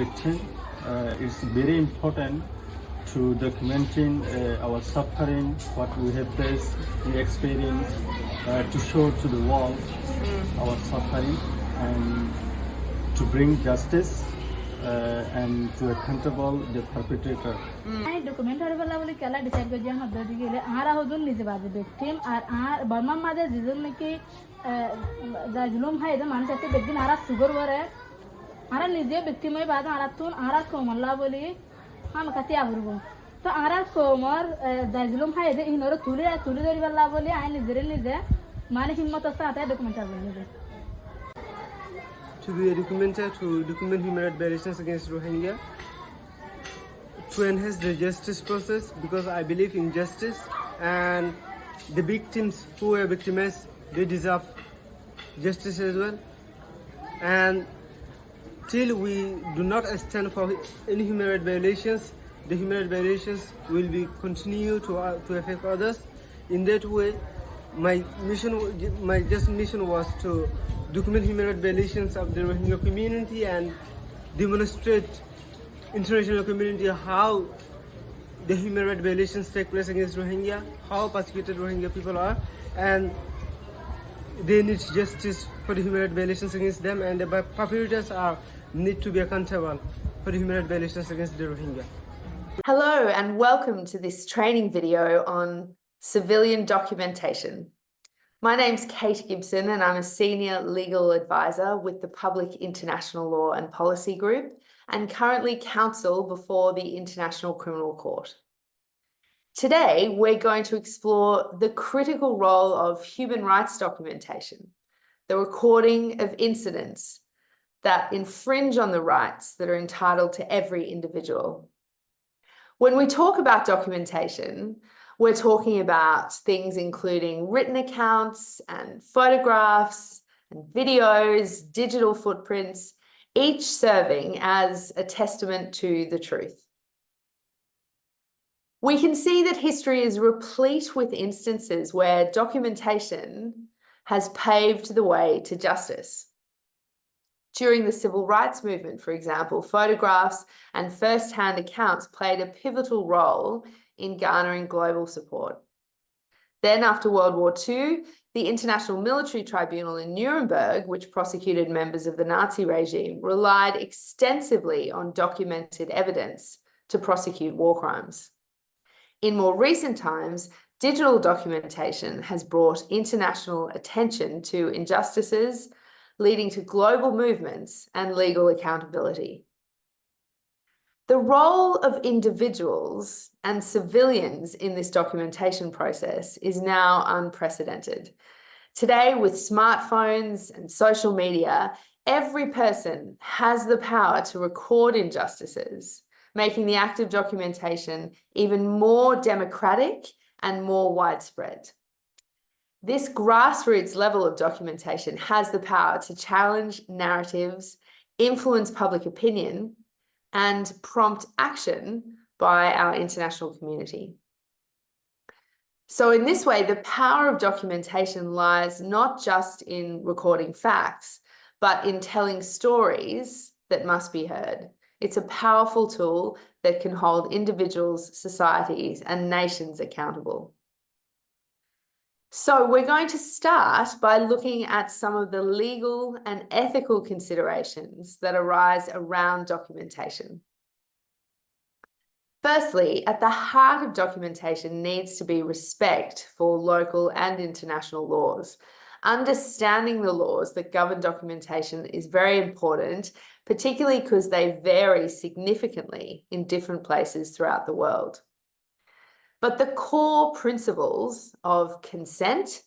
victim. It's very important to documenting our suffering, what we have faced, we experience, to show to the world our suffering and to bring justice and to accountable the perpetrator. Documentary বেলা বলে কেলা decide করে যে হদ্দ গেলে আর হদুন নিজে বাজে victim আর বর্মার মাঝে যেজন নাকি যা জুলুম হয় এদের মানুষ আছে বেদিন আর সুগর করে আর নিজে ভিকটিম হয়ে বাদ আর তুন আর কোমল্লা বলি হাম কাছে আবরব তো আর কোমর যা জুলুম হয় এদের ইনর তুলি ধরি বেলা বলি আই নিজে মানে হিম্মত আছে আতে ডকুমেন্টারি বলি to be a documenter to document human rights violations against Rohingya, to enhance the justice process because I believe in justice and the victims who are victimized, they deserve justice as well. And till we do not stand for any human rights violations, the human rights violations will be continue to affect others. In that way, my mission was to document human rights violations of the Rohingya community and demonstrate international community how the human rights violations take place against Rohingya, how persecuted Rohingya people are, and they need justice for the human rights violations against them, and the perpetrators need to be accountable for the human rights violations against the Rohingya. Hello and welcome to this training video on civilian documentation. My name's Kate Gibson and I'm a senior legal advisor with the Public International Law and Policy Group and currently counsel before the International Criminal Court. Today, we're going to explore the critical role of human rights documentation, the recording of incidents that infringe on the rights that are entitled to every individual. When we talk about documentation, we're talking about things including written accounts and photographs and videos, digital footprints, each serving as a testament to the truth. We can see that history is replete with instances where documentation has paved the way to justice. During the civil rights movement, for example, photographs and first-hand accounts played a pivotal role in garnering global support. Then, after World War II, the International Military Tribunal in Nuremberg, which prosecuted members of the Nazi regime, relied extensively on documented evidence to prosecute war crimes. In more recent times, digital documentation has brought international attention to injustices, leading to global movements and legal accountability. The role of individuals and civilians in this documentation process is now unprecedented. Today, with smartphones and social media, every person has the power to record injustices, making the act of documentation even more democratic and more widespread. This grassroots level of documentation has the power to challenge narratives, influence public opinion, and prompt action by our international community. So in this way, the power of documentation lies not just in recording facts, but in telling stories that must be heard. It's a powerful tool that can hold individuals, societies, and nations accountable. So we're going to start by looking at some of the legal and ethical considerations that arise around documentation. Firstly, at the heart of documentation needs to be respect for local and international laws. Understanding the laws that govern documentation is very important, particularly because they vary significantly in different places throughout the world. But the core principles of consent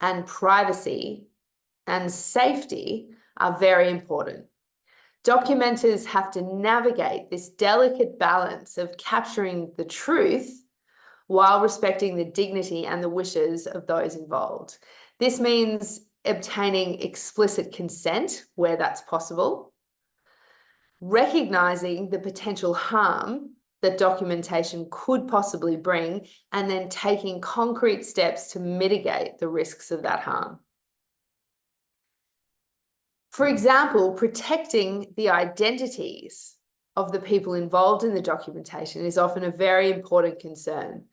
and privacy and safety are very important. Documenters have to navigate this delicate balance of capturing the truth while respecting the dignity and the wishes of those involved. This means obtaining explicit consent where that's possible, recognizing the potential harm that documentation could possibly bring, and then taking concrete steps to mitigate the risks of that harm. For example, protecting the identities of the people involved in the documentation is often a very important concern.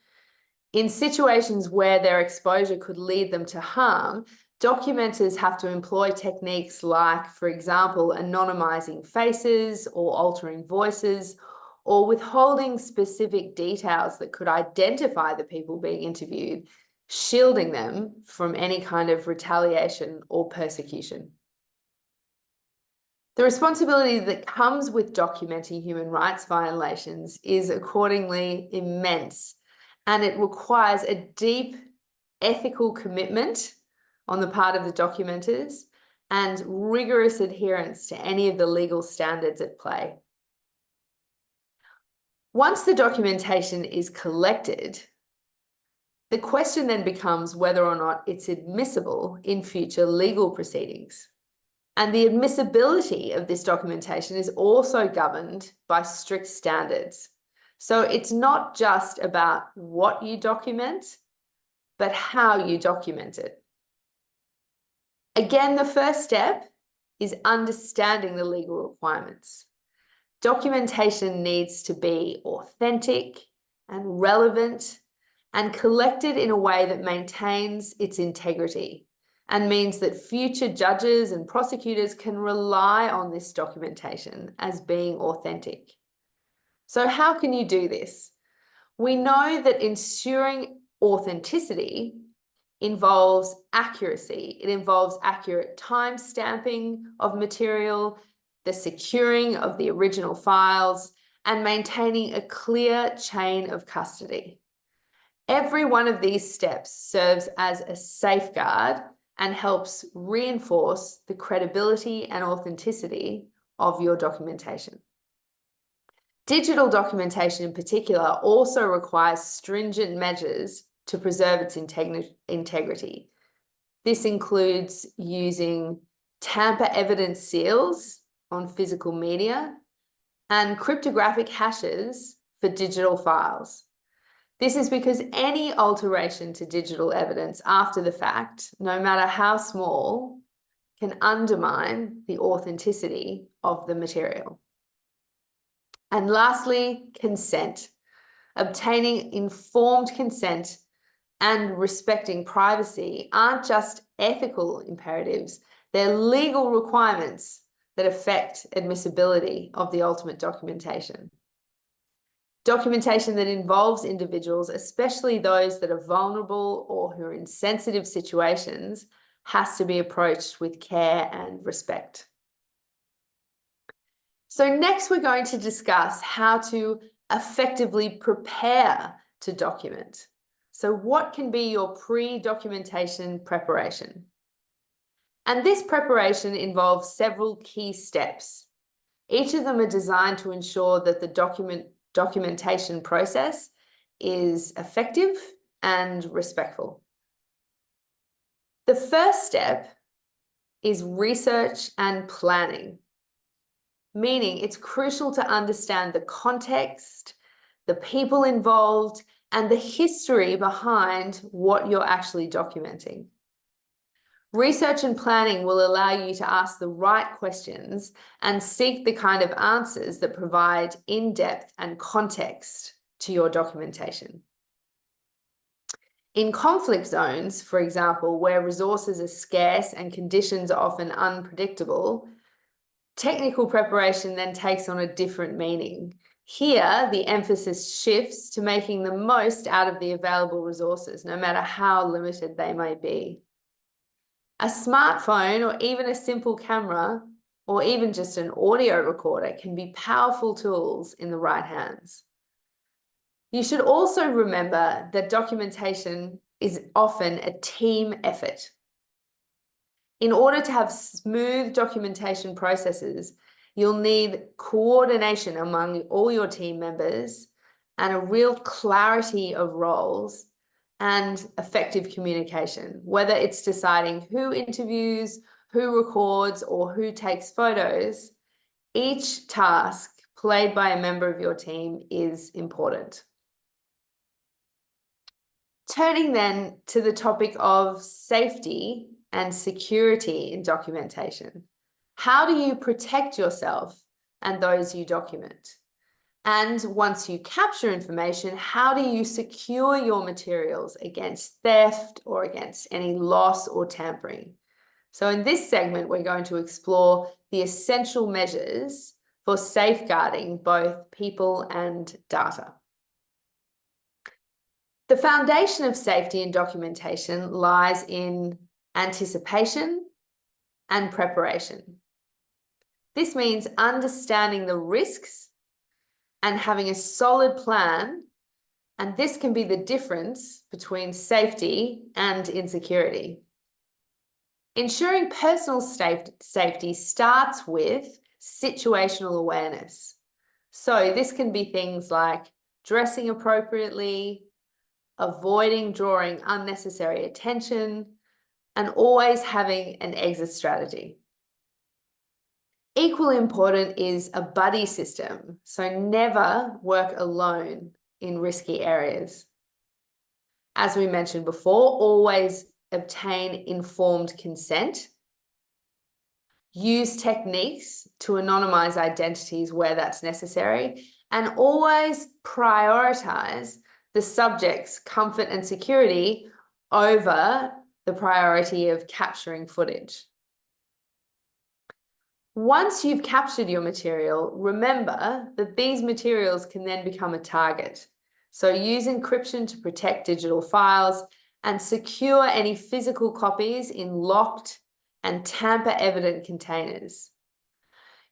In situations where their exposure could lead them to harm, documenters have to employ techniques like, for example, anonymizing faces or altering voices, or withholding specific details that could identify the people being interviewed, shielding them from any kind of retaliation or persecution. The responsibility that comes with documenting human rights violations is accordingly immense, and it requires a deep ethical commitment on the part of the documenters and rigorous adherence to any of the legal standards at play. Once the documentation is collected, the question then becomes whether or not it's admissible in future legal proceedings. And the admissibility of this documentation is also governed by strict standards. So it's not just about what you document, but how you document it. Again, the first step is understanding the legal requirements. Documentation needs to be authentic and relevant and collected in a way that maintains its integrity and means that future judges and prosecutors can rely on this documentation as being authentic. So how can you do this? We know that ensuring authenticity involves accuracy. It involves accurate time stamping of material, the securing of the original files, and maintaining a clear chain of custody. Every one of these steps serves as a safeguard and helps reinforce the credibility and authenticity of your documentation. Digital documentation in particular also requires stringent measures to preserve its integrity. This includes using tamper-evident seals on physical media and cryptographic hashes for digital files. This is because any alteration to digital evidence after the fact, no matter how small, can undermine the authenticity of the material. And lastly, consent. Obtaining informed consent and respecting privacy aren't just ethical imperatives, they're legal requirements that affect admissibility of the ultimate documentation. Documentation that involves individuals, especially those that are vulnerable or who are in sensitive situations, has to be approached with care and respect. So next we're going to discuss how to effectively prepare to document. So what can be your pre-documentation preparation? And this preparation involves several key steps. Each of them are designed to ensure that the documentation process is effective and respectful. The first step is research and planning, meaning it's crucial to understand the context, the people involved, and the history behind what you're actually documenting. Research and planning will allow you to ask the right questions and seek the kind of answers that provide in-depth and context to your documentation. In conflict zones, for example, where resources are scarce and conditions are often unpredictable, technical preparation then takes on a different meaning. Here, the emphasis shifts to making the most out of the available resources, no matter how limited they may be. A smartphone or even a simple camera or even just an audio recorder can be powerful tools in the right hands. You should also remember that documentation is often a team effort. In order to have smooth documentation processes, you'll need coordination among all your team members and a real clarity of roles and effective communication, whether it's deciding who interviews, who records, or who takes photos. Each task played by a member of your team is important. Turning then to the topic of safety and security in documentation. How do you protect yourself and those you document? And once you capture information, how do you secure your materials against theft or against any loss or tampering? So in this segment, we're going to explore the essential measures for safeguarding both people and data. The foundation of safety and documentation lies in anticipation and preparation. This means understanding the risks and having a solid plan, and this can be the difference between safety and insecurity. Ensuring personal safety starts with situational awareness. So this can be things like dressing appropriately, avoiding drawing unnecessary attention, and always having an exit strategy. Equally important is a buddy system, so never work alone in risky areas. As we mentioned before, always obtain informed consent. Use techniques to anonymize identities where that's necessary, and always prioritize the subject's comfort and security over the priority of capturing footage. Once you've captured your material, remember that these materials can then become a target. So use encryption to protect digital files and secure any physical copies in locked and tamper-evident containers.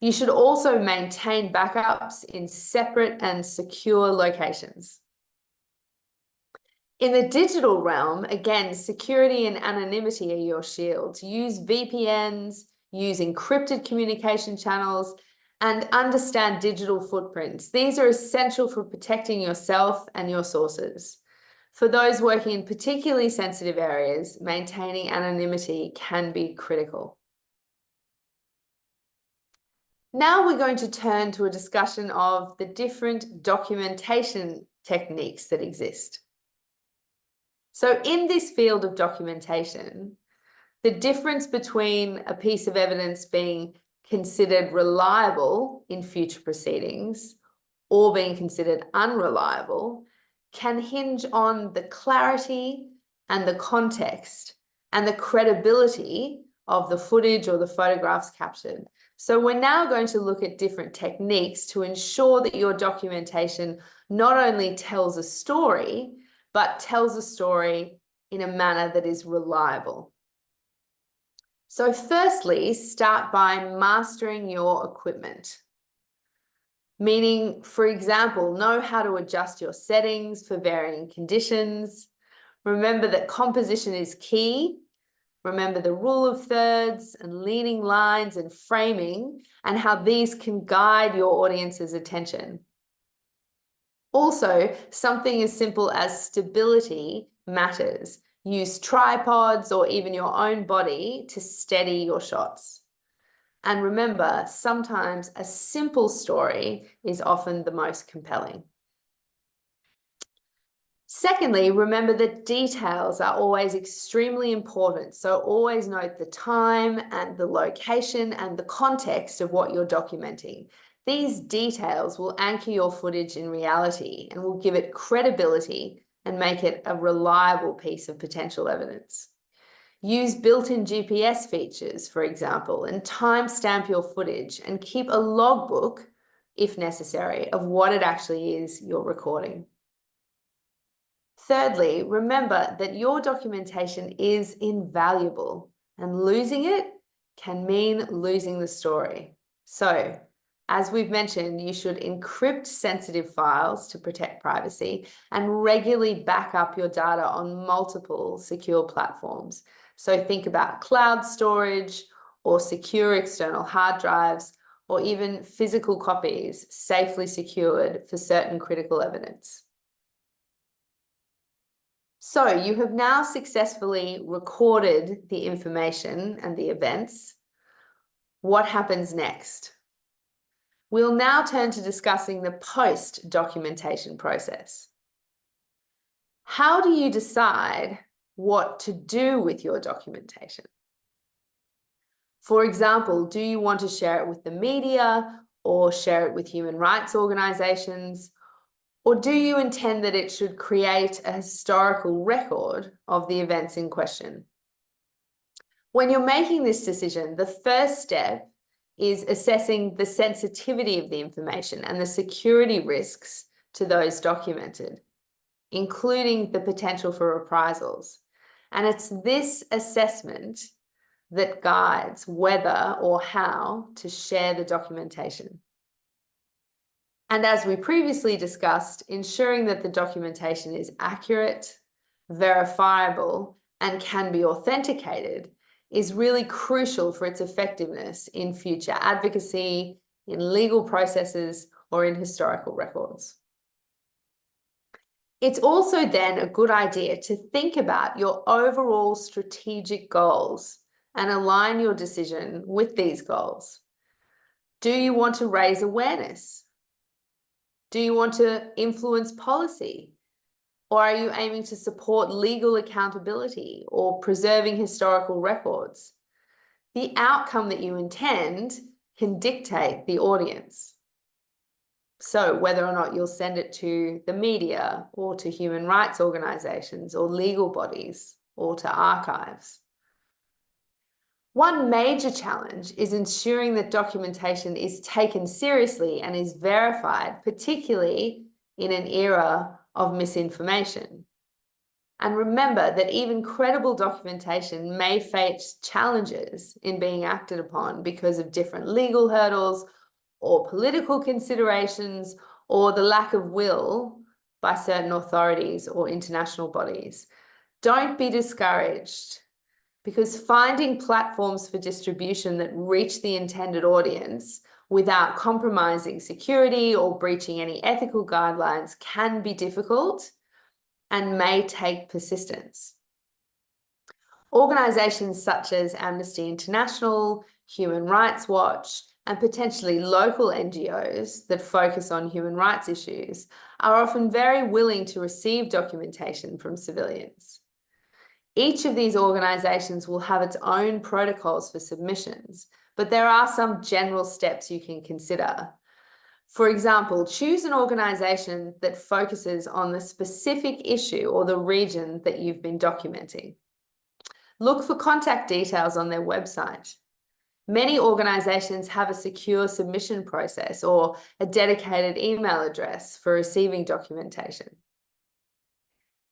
You should also maintain backups in separate and secure locations. In the digital realm, again, security and anonymity are your shields. Use VPNs, use encrypted communication channels, and understand digital footprints. These are essential for protecting yourself and your sources. For those working in particularly sensitive areas, maintaining anonymity can be critical. Now we're going to turn to a discussion of the different documentation techniques that exist. So in this field of documentation, the difference between a piece of evidence being considered reliable in future proceedings or being considered unreliable can hinge on the clarity and the context and the credibility of the footage or the photographs captured. So we're now going to look at different techniques to ensure that your documentation not only tells a story, but tells a story in a manner that is reliable. So firstly, start by mastering your equipment. Meaning, for example, know how to adjust your settings for varying conditions. Remember that composition is key. Remember the rule of thirds and leading lines and framing and how these can guide your audience's attention. Also, something as simple as stability matters. Use tripods or even your own body to steady your shots. And remember, sometimes a simple story is often the most compelling. Secondly, remember that details are always extremely important. So always note the time and the location and the context of what you're documenting. These details will anchor your footage in reality and will give it credibility and make it a reliable piece of potential evidence. Use built-in GPS features, for example, and timestamp your footage and keep a logbook, if necessary, of what it actually is you're recording. Thirdly, remember that your documentation is invaluable and losing it can mean losing the story. So, as we've mentioned, you should encrypt sensitive files to protect privacy and regularly back up your data on multiple secure platforms. So think about cloud storage or secure external hard drives or even physical copies safely secured for certain critical evidence. So you have now successfully recorded the information and the events. What happens next? We'll now turn to discussing the post-documentation process. How do you decide what to do with your documentation? For example, do you want to share it with the media or share it with human rights organisations? Or do you intend that it should create a historical record of the events in question? When you're making this decision, the first step is assessing the sensitivity of the information and the security risks to those documented, including the potential for reprisals. And it's this assessment that guides whether or how to share the documentation. And as we previously discussed, ensuring that the documentation is accurate, verifiable, and can be authenticated is really crucial for its effectiveness in future advocacy, in legal processes, or in historical records. It's also then a good idea to think about your overall strategic goals and align your decision with these goals. Do you want to raise awareness? Do you want to influence policy? Or are you aiming to support legal accountability or preserving historical records? The outcome that you intend can dictate the audience. So whether or not you'll send it to the media or to human rights organisations or legal bodies or to archives. One major challenge is ensuring that documentation is taken seriously and is verified, particularly in an era of misinformation. And remember that even credible documentation may face challenges in being acted upon because of different legal hurdles or political considerations or the lack of will by certain authorities or international bodies. Don't be discouraged, because finding platforms for distribution that reach the intended audience without compromising security or breaching any ethical guidelines can be difficult and may take persistence. Organisations such as Amnesty International, Human Rights Watch, and potentially local NGOs that focus on human rights issues are often very willing to receive documentation from civilians. Each of these organisations will have its own protocols for submissions, but there are some general steps you can consider. For example, choose an organisation that focuses on the specific issue or the region that you've been documenting. Look for contact details on their website. Many organisations have a secure submission process or a dedicated email address for receiving documentation.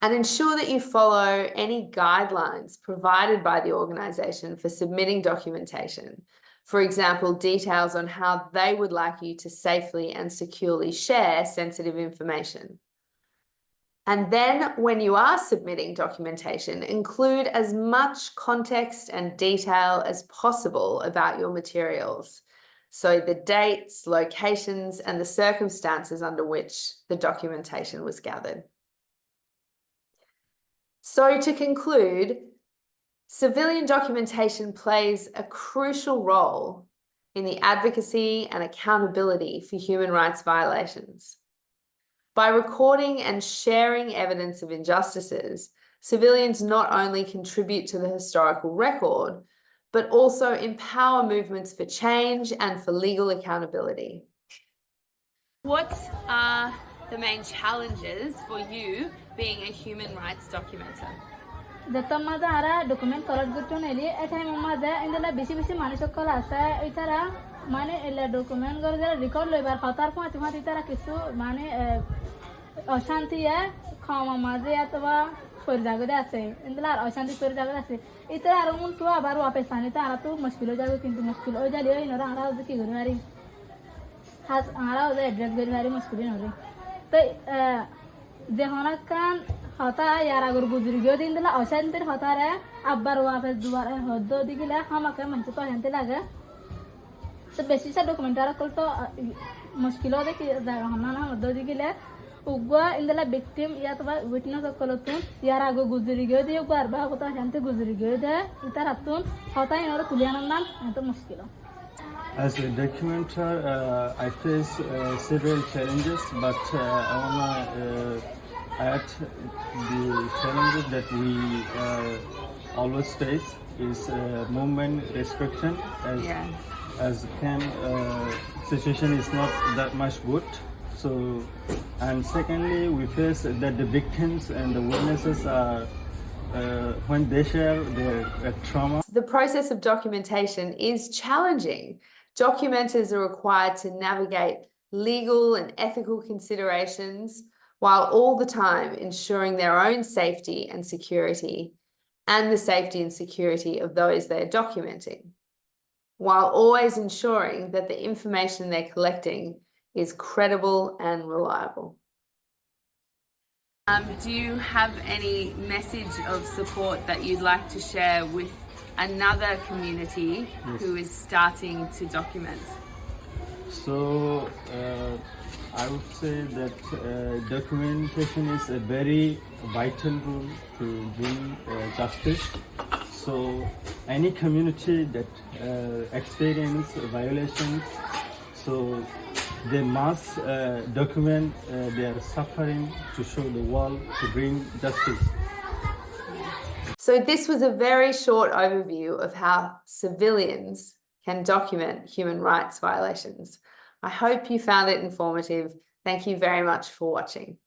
And ensure that you follow any guidelines provided by the organisation for submitting documentation. For example, details on how they would like you to safely and securely share sensitive information. And then when you are submitting documentation, include as much context and detail as possible about your materials. So the dates, locations, and the circumstances under which the documentation was gathered. So to conclude, civilian documentation plays a crucial role in the advocacy and accountability for human rights violations. By recording and sharing evidence of injustices, civilians not only contribute to the historical record, but also empower movements for change and for legal accountability. What are the main challenges for you being a human rights documenter? जब माझा आरा document collect करतो नेली ए time माझा इंदला बेसी मानुष कल आसा इतारा माने एला डॉक्यूमेंट कर जरा रिकॉर्ड लेबार खतार को अथवा इतारा किसु माने अशांति है खामा माझे अथवा फर जागदे आसे इंदला अशांति फर जागदे आसे इतारा आरमुन तो आबार वापस आने ता आरा तो मुश्किल हो जागो किंतु मुश्किल हो जाली हो इनरा आरा की गरवारी हास आरा हो एड्रेस गरवारी मुश्किल हो तो जेहोना कान होता यार अगर गुजरी गयो दिन दिला अशांतिर होता रे अब्बार वापस दोबारा हद्दो दिगिला हम का मंच तो हंते लागे तो बेसी सा डॉक्यूमेंटार कल तो मुश्किल हो दे कि जागा हमना ना हद्दो दिगिला उगवा इंदला विक्टिम या तो विटनेस कल तो यार अगर गुजरी गयो दे बार बार होता हंते गुजरी गयो दे इतर अतुन होता इनर कुलियान नाम तो मुश्किल As a documenter, I face several challenges, but I want to add the challenges that we always face is movement restriction as Yeah. as can situation is not that much good. So, and secondly, we face that the victims and the witnesses are when they share their trauma. The process of documentation is challenging. Documenters are required to navigate legal and ethical considerations while all the time ensuring their own safety and security and the safety and security of those they're documenting, while always ensuring that the information they're collecting is credible and reliable. Do you have any message of support that you'd like to share with another community who is starting to document? So I would say that documentation is a very vital role to bring justice. So any community that experience violations, so they must document their suffering to show the world to bring justice. So this was a very short overview of how civilians can document human rights violations. I hope you found it informative. Thank you very much for watching.